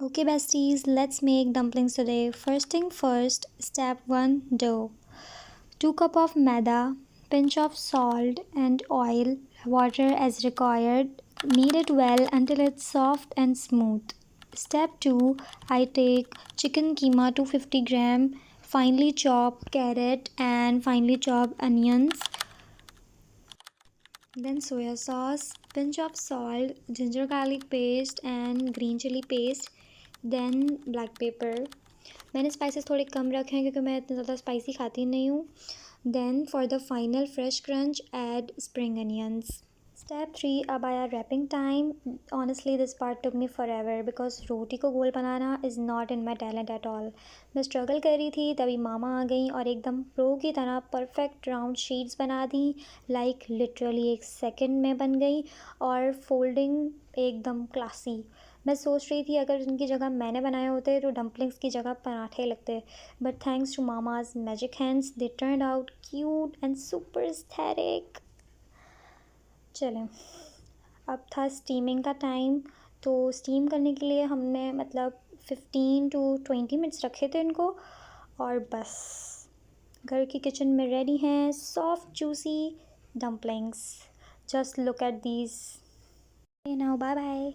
Okay, besties, let's make dumplings today. First thing first, step 1 dough. 2 cup of maida, pinch of salt and oil, water as required. Knead it well until it's soft and smooth. Step 2, I take chicken keema 250 gram, finely chopped carrot and finely chopped onions. Then soya sauce, pinch of salt, ginger garlic paste and green chili paste. Then black pepper. मैंने spices थोड़े कम रखे हैं क्योंकि मैं इतना ज़्यादा spicy खाती नहीं हूँ. Then for the final fresh crunch add spring onions. Step 3, अब आया wrapping time. Honestly this part took me forever because रोटी को गोल बनाना is not in my talent at all. मैं स्ट्रगल कर रही थी तभी मामा आ गई और एकदम प्रो की तरह परफेक्ट राउंड शीट्स बना दी. लाइक लिटरली 1 सेकेंड में बन गई और फोल्डिंग एकदम क्लासी. मैं सोच रही थी अगर इनकी जगह मैंने बनाए होते तो डम्पलिंग्स की जगह पराठे लगते. But thanks to mama's magic hands they turn out cute and super aesthetic. चलें, अब था स्टीमिंग का टाइम. तो स्टीम करने के लिए हमने मतलब 15 to 20 मिनट्स रखे थे इनको. और बस घर की किचन में रेडी हैं soft juicy dumplings. Just look at these. Now bye bye.